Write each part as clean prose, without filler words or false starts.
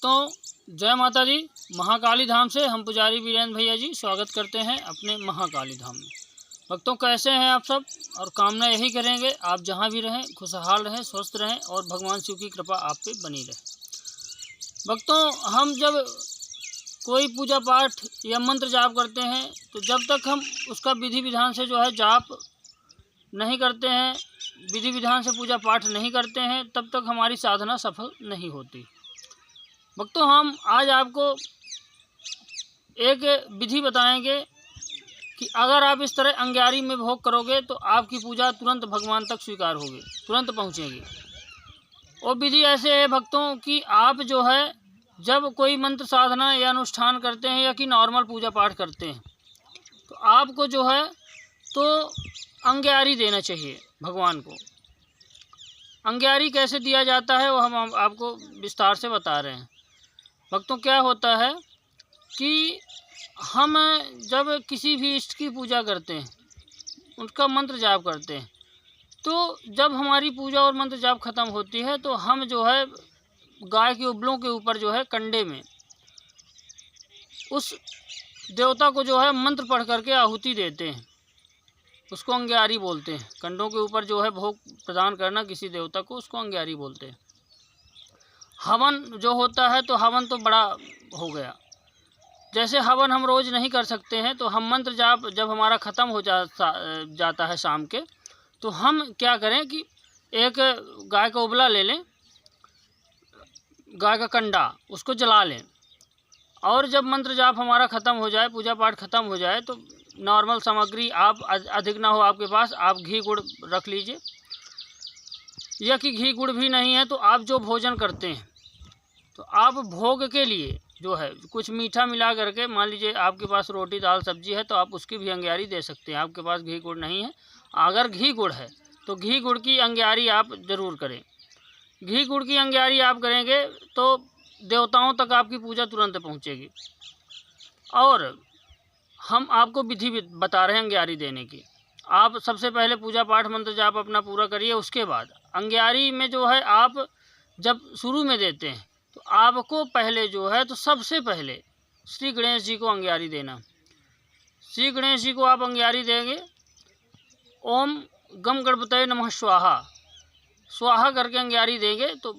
भक्तों जय माता दी। महाकाली धाम से हम पुजारी वीरेंद्र भैया जी स्वागत करते हैं अपने महाकाली धाम में। भक्तों कैसे हैं आप सब, और कामना यही करेंगे आप जहां भी रहें खुशहाल रहें, स्वस्थ रहें और भगवान शिव की कृपा आप पे बनी रहे। भक्तों हम जब कोई पूजा पाठ या मंत्र जाप करते हैं तो जब तक हम उसका विधि विधान से जो है जाप नहीं करते हैं, विधि विधान से पूजा पाठ नहीं करते हैं, तब तक हमारी साधना सफल नहीं होती। भक्तों हम आज आपको एक विधि बताएंगे कि अगर आप इस तरह अंग्यारी में भोग करोगे तो आपकी पूजा तुरंत भगवान तक स्वीकार होगी, तुरंत पहुंचेगी। और विधि ऐसे है भक्तों कि आप जो है जब कोई मंत्र साधना या अनुष्ठान करते हैं या कि नॉर्मल पूजा पाठ करते हैं तो आपको जो है तो अंग्यारी देना चाहिए भगवान को। अंग्यारी कैसे दिया जाता है वो हम आपको विस्तार से बता रहे हैं। भक्तों क्या होता है कि हम जब किसी भी इष्ट की पूजा करते हैं, उनका मंत्र जाप करते हैं, तो जब हमारी पूजा और मंत्र जाप खत्म होती है तो हम जो है गाय के उबलों के ऊपर जो है कंडे में उस देवता को जो है मंत्र पढ़ करके आहुति देते हैं, उसको अंग्यारी बोलते हैं। कंडों के ऊपर जो है भोग प्रदान करना किसी देवता को, उसको अंग्यारी बोलते हैं। हवन जो होता है तो हवन तो बड़ा हो गया। जैसे हवन हम रोज़ नहीं कर सकते हैं तो हम मंत्र जाप जब हमारा ख़त्म हो जाता है शाम के, तो हम क्या करें कि एक गाय का उबला ले लें, गाय का कंडा, उसको जला लें। और जब मंत्र जाप हमारा ख़त्म हो जाए, पूजा पाठ ख़त्म हो जाए, तो नॉर्मल सामग्री आप अधिक ना हो आपके पास, आप घी गुड़ रख लीजिए, या कि घी गुड़ भी नहीं है तो आप जो भोजन करते हैं तो आप भोग के लिए जो है कुछ मीठा मिला करके, मान लीजिए आपके पास रोटी दाल सब्जी है तो आप उसकी भी अंग्यारी दे सकते हैं। आपके पास घी गुड़ नहीं है, अगर घी गुड़ है तो घी गुड़ की अंग्यारी आप ज़रूर करें। घी गुड़ की अंग्यारी आप करेंगे तो देवताओं तक आपकी पूजा तुरंत पहुंचेगी। और हम आपको विधि बता रहे हैं अंग्यारी देने की। आप सबसे पहले पूजा पाठ मंत्र जाप अपना पूरा करिए, उसके बाद अंग्यारी में जो है आप जब शुरू में देते हैं तो आपको पहले जो है तो सबसे पहले श्री गणेश जी को अंग्यारी देना। श्री गणेश जी को आप अंग्यारी देंगे, ओम गम गणपतये नमः स्वाहा, स्वाहा करके अंग्यारी देंगे तो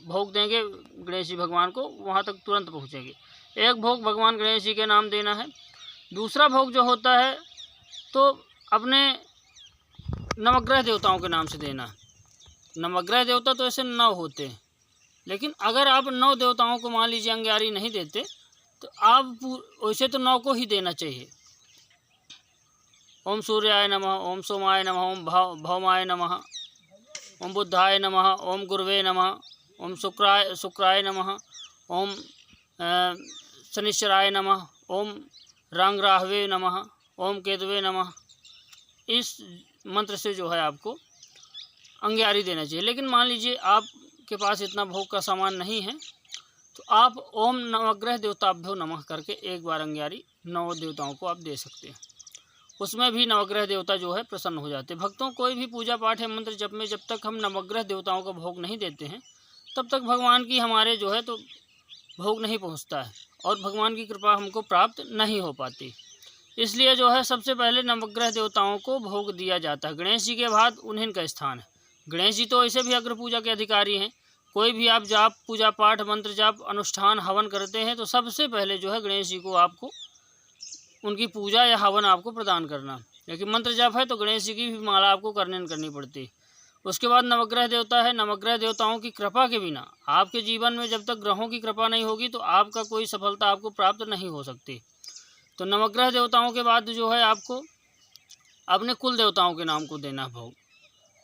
भोग देंगे गणेश जी भगवान को, वहाँ तक तुरंत पहुँचेंगे। एक भोग भगवान गणेश जी के नाम देना है। दूसरा भोग जो होता है तो अपने नवग्रह देवताओं के नाम से देना है। नवग्रह देवता तो ऐसे 9 होते हैं, लेकिन अगर आप 9 देवताओं को मान लीजिए अंग्यारी नहीं देते तो आप वैसे तो 9 को ही देना चाहिए। ओम सूर्याय नमः, ओम सोमाय नमः, ओम भौमाय नमः, ओम बुद्धाय नमः, ओम गुरवे नमः, ओम शुक्राय नमः, ओम शनिश्चराय नमः, ओम रांगराहवे नमः, ओम केतवे नमः। इस मंत्र से जो है आपको अंग्यारी देना चाहिए। लेकिन मान लीजिए आपके पास इतना भोग का सामान नहीं है तो आप ओम नवग्रह देवताभ्यो नमः करके एक बार अंग्यारी 9 देवताओं को आप दे सकते हैं। उसमें भी नवग्रह देवता जो है प्रसन्न हो जाते हैं। भक्तों कोई भी पूजा पाठ है मंत्र जप में जब तक हम नवग्रह देवताओं का भोग नहीं देते हैं तब तक भगवान की हमारे जो है तो भोग नहीं पहुंचता है और भगवान की कृपा हमको प्राप्त नहीं हो पाती। इसलिए जो है सबसे पहले नवग्रह देवताओं को भोग दिया जाता है। गणेश जी के बाद उन्हीं का स्थान है। गणेश जी तो ऐसे भी अग्र पूजा के अधिकारी हैं। कोई भी आप जाप पूजा पाठ मंत्र जाप अनुष्ठान हवन करते हैं तो सबसे पहले जो है गणेश जी को आपको उनकी पूजा या हवन आपको प्रदान करना। लेकिन मंत्र जाप है तो गणेश जी की भी माला आपको करनी पड़ती है। उसके बाद नवग्रह देवता है। नवग्रह देवताओं की कृपा के बिना आपके जीवन में जब तक ग्रहों की कृपा नहीं होगी तो आपका कोई सफलता आपको प्राप्त नहीं हो सकती। तो नवग्रह देवताओं के बाद जो है आपको अपने कुल देवताओं के नाम को देना है भोग।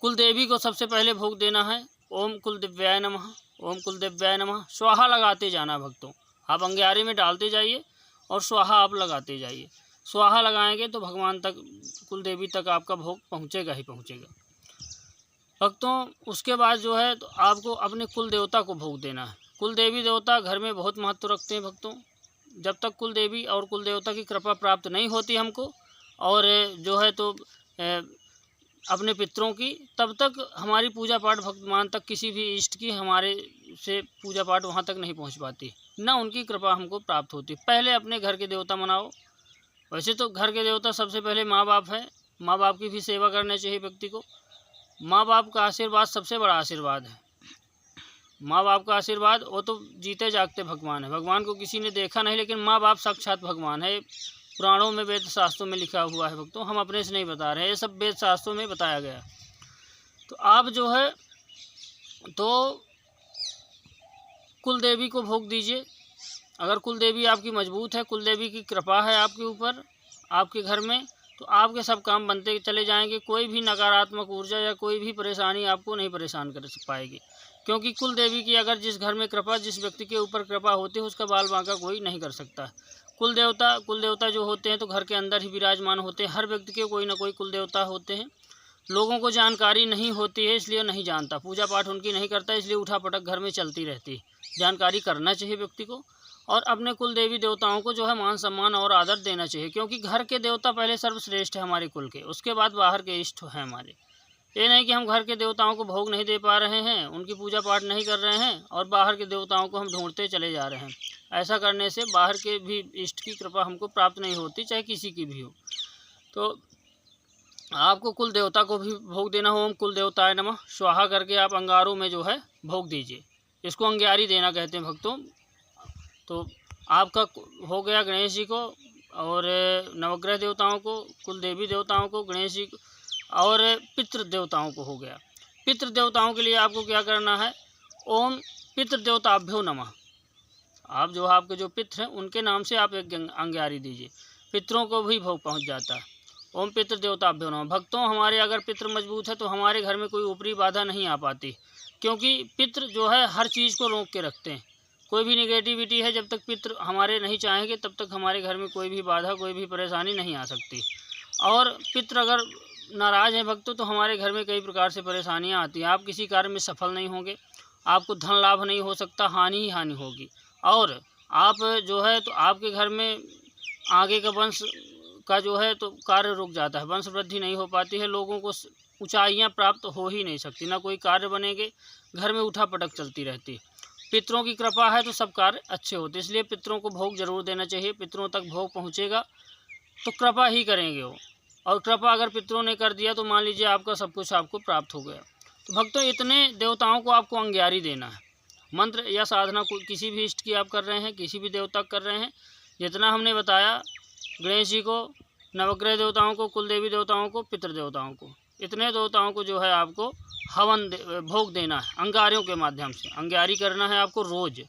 कुल देवी को सबसे पहले भोग देना है। ओम कुलदेव्याय नमः, ओम कुलदेव्याय नमः, स्वाहा लगाते जाना भक्तों। आप अंग्यारी में डालते जाइए और स्वाहा आप लगाते जाइए। स्वाहा लगाएंगे तो भगवान तक, कुल देवी तक आपका भोग पहुँचेगा ही पहुँचेगा भक्तों। उसके बाद जो है तो आपको अपने कुल देवता को भोग देना है। कुल देवी देवता घर में बहुत महत्व रखते हैं भक्तों। जब तक कुल देवी और कुल देवता की कृपा प्राप्त नहीं होती हमको, और जो है तो अपने पितरों की, तब तक हमारी पूजा पाठ भगवान तक किसी भी इष्ट की हमारे से पूजा पाठ वहाँ तक नहीं पहुँच पाती, ना उनकी कृपा हमको प्राप्त होती। पहले अपने घर के देवता मनाओ। वैसे तो घर के देवता सबसे पहले माँ बाप है, माँ बाप की भी सेवा करनी चाहिए व्यक्ति को। माँ बाप का आशीर्वाद सबसे बड़ा आशीर्वाद है। माँ बाप का आशीर्वाद वो तो जीते जागते भगवान है। भगवान को किसी ने देखा नहीं, लेकिन माँ बाप साक्षात भगवान है। पुराणों में, वेद शास्त्रों में लिखा हुआ है भक्तों, हम अपने से नहीं बता रहे हैं, ये सब वेद शास्त्रों में बताया गया। तो आप जो है तो कुल देवी को भोग दीजिए। अगर कुल देवी आपकी मजबूत है, कुल देवी की कृपा है आपके ऊपर, आपके घर में, तो आपके सब काम बनते चले जाएंगे। कोई भी नकारात्मक ऊर्जा या कोई भी परेशानी आपको नहीं परेशान कर पाएगी, क्योंकि कुल देवी की अगर जिस घर में कृपा, जिस व्यक्ति के ऊपर कृपा होती है, उसका बाल बांका कोई नहीं कर सकता। कुल देवता जो होते हैं तो घर के अंदर ही विराजमान होते हैं। हर व्यक्ति के कोई ना कोई कुल देवता होते हैं। लोगों को जानकारी नहीं होती है, इसलिए नहीं जानता, पूजा पाठ उनकी नहीं करता, इसलिए उठापटक घर में चलती रहती है। जानकारी करना चाहिए व्यक्ति को, और अपने कुल देवी देवताओं को जो है मान सम्मान और आदर देना चाहिए, क्योंकि घर के देवता पहले सर्वश्रेष्ठ है हमारे कुल के, उसके बाद बाहर के इष्ट हैं हमारे। ये नहीं कि हम घर के देवताओं को भोग नहीं दे पा रहे हैं, उनकी पूजा पाठ नहीं कर रहे हैं, और बाहर के देवताओं को हम ढूंढते चले जा रहे हैं। ऐसा करने से बाहर के भी इष्ट की कृपा हमको प्राप्त नहीं होती, चाहे किसी की भी हो। तो आपको कुल देवता को भी भोग देना हो। ओम कुल देवताय नमः स्वाहा करके आप अंगारों में जो है भोग दीजिए। इसको अंग्यारी देना कहते हैं भक्तों। तो आपका हो गया गणेश जी को और नवग्रह देवताओं को, कुल देवी देवताओं को, गणेश जी और पितृ देवताओं को हो गया। पितृ देवताओं के लिए आपको क्या करना है, ओम पितृ देवताभ्यो नमः। आप जो आपके जो पितृ हैं उनके नाम से आप एक अंग्यारी दीजिए, पितरों को भी भोग पहुंच जाता है। ओम पितृ देवताभ्यो नमः। भक्तों, हमारे अगर पितृ मजबूत है तो हमारे घर में कोई ऊपरी बाधा नहीं आ पाती, क्योंकि पितृ जो है हर चीज़ को रोक के रखते हैं। कोई भी निगेटिविटी है, जब तक पितृ हमारे नहीं चाहेंगे तब तक हमारे घर में कोई भी बाधा, कोई भी परेशानी नहीं आ सकती। और पितृ अगर नाराज़ हैं भक्तों तो हमारे घर में कई प्रकार से परेशानियां आती हैं। आप किसी कार्य में सफल नहीं होंगे, आपको धन लाभ नहीं हो सकता, हानि ही हानि होगी। और आप जो है तो आपके घर में आगे का वंश का जो है तो कार्य रुक जाता है, वंश वृद्धि नहीं हो पाती है, लोगों को ऊंचाइयां प्राप्त हो ही नहीं सकती, ना कोई कार्य बनेंगे, घर में उठा पटक चलती रहती है। पितरों की कृपा है तो सब कार्य अच्छे होते, इसलिए पितरों को भोग जरूर देना चाहिए। पितरों तक भोग पहुँचेगा तो कृपा ही करेंगे वो, और कृपा अगर पितरों ने कर दिया तो मान लीजिए आपका सब कुछ आपको प्राप्त हो गया। तो भक्तों, इतने देवताओं को आपको अंग्यारी देना है। मंत्र या साधना को किसी भी इष्ट की आप कर रहे हैं, किसी भी देवता कर रहे हैं, जितना हमने बताया, गणेश जी को, नवग्रह देवताओं को, कुल देवी देवताओं को, पितृ देवताओं को, इतने देवताओं को जो है आपको हवन भोग देना है अंगारियों के माध्यम से। अंग्यारी करना है आपको रोज़।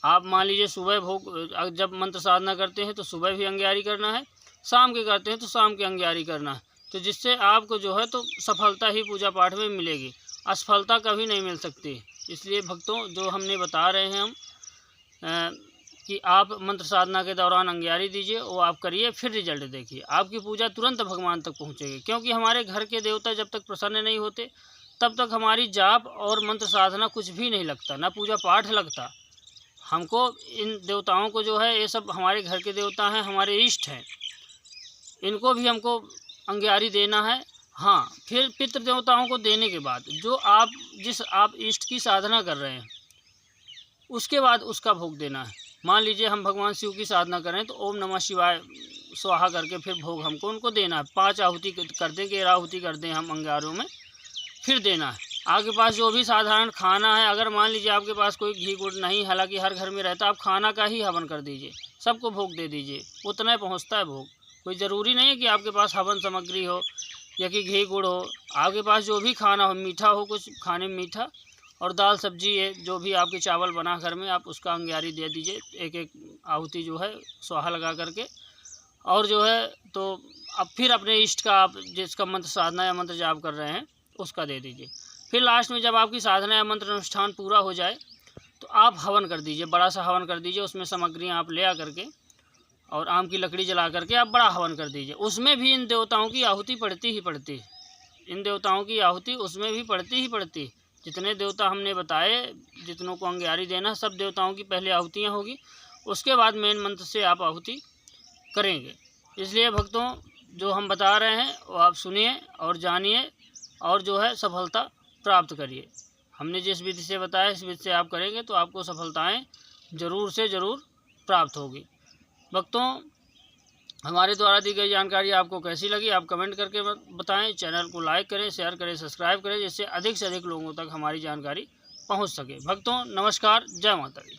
आप मान लीजिए सुबह भोग, जब मंत्र साधना करते हैं तो सुबह भी अंग्यारी करना है, शाम के करते हैं तो शाम के अंग्यारी करना है। तो जिससे आपको जो है तो सफलता ही पूजा पाठ में मिलेगी, असफलता कभी नहीं मिल सकती। इसलिए भक्तों, जो हमने बता रहे हैं हम कि आप मंत्र साधना के दौरान अंग्यारी दीजिए, वो आप करिए, फिर रिजल्ट देखिए, आपकी पूजा तुरंत भगवान तक पहुंचेगी। क्योंकि हमारे घर के देवता जब तक प्रसन्न नहीं होते तब तक हमारी जाप और मंत्र साधना कुछ भी नहीं लगता, ना पूजा पाठ लगता। हमको इन देवताओं को जो है, ये सब हमारे घर के देवता हैं, हमारे इष्ट हैं, इनको भी हमको अंग्यारी देना है। हाँ, फिर पितृ देवताओं को देने के बाद जो जिस आप इष्ट की साधना कर रहे हैं उसके बाद उसका भोग देना है। मान लीजिए हम भगवान शिव की साधना करें तो ओम नमः शिवाय स्वाहा करके फिर भोग हमको उनको देना है। 5 आहुति कर दें, 11 आहुति कर दें हम अंगारों में, फिर देना है। आपके पास जो भी साधारण खाना है, अगर मान लीजिए आपके पास कोई घी गुड़ नहीं, हालांकि हर घर में रहता, आप खाना का ही हवन कर दीजिए, सबको भोग दे दीजिए, उतना ही पहुँचता है भोग। कोई ज़रूरी नहीं है कि आपके पास हवन सामग्री हो या कि घी गुड़ हो। आपके पास जो भी खाना हो, मीठा हो, कुछ खाने में मीठा, और दाल सब्जी है, जो भी आपके चावल बना घर में, आप उसका अंग्यारी दे दीजिए, एक एक आहुति जो है स्वाहा लगा करके। और जो है तो अब फिर अपने इष्ट का आप जिसका मंत्र साधना या मंत्र जाप कर रहे हैं उसका दे दीजिए। फिर लास्ट में जब आपकी साधना या मंत्र अनुष्ठान पूरा हो जाए तो आप हवन कर दीजिए, बड़ा सा हवन कर दीजिए। उसमें सामग्रियाँ आप ले आ करके और आम की लकड़ी जला करके आप बड़ा हवन कर दीजिए। उसमें भी इन देवताओं की आहुति पड़ती ही पड़ती है, इन देवताओं की आहुति उसमें भी पड़ती ही पड़ती है। जितने देवता हमने बताए, जितनों को अंग्यारी देना, सब देवताओं की पहले आहुतियाँ होगी, उसके बाद मेन मंत्र से आप आहुति करेंगे। इसलिए भक्तों, जो हम बता रहे हैं वो आप सुनिए और जानिए, और जो है सफलता प्राप्त करिए। हमने जिस विधि से बताया इस विधि से आप करेंगे तो आपको सफलताएं ज़रूर से ज़रूर प्राप्त होगी। भक्तों, हमारे द्वारा दी गई जानकारी आपको कैसी लगी आप कमेंट करके बताएं। चैनल को लाइक करें, शेयर करें, सब्सक्राइब करें, जिससे अधिक से अधिक लोगों तक हमारी जानकारी पहुंच सके। भक्तों नमस्कार, जय माता दी।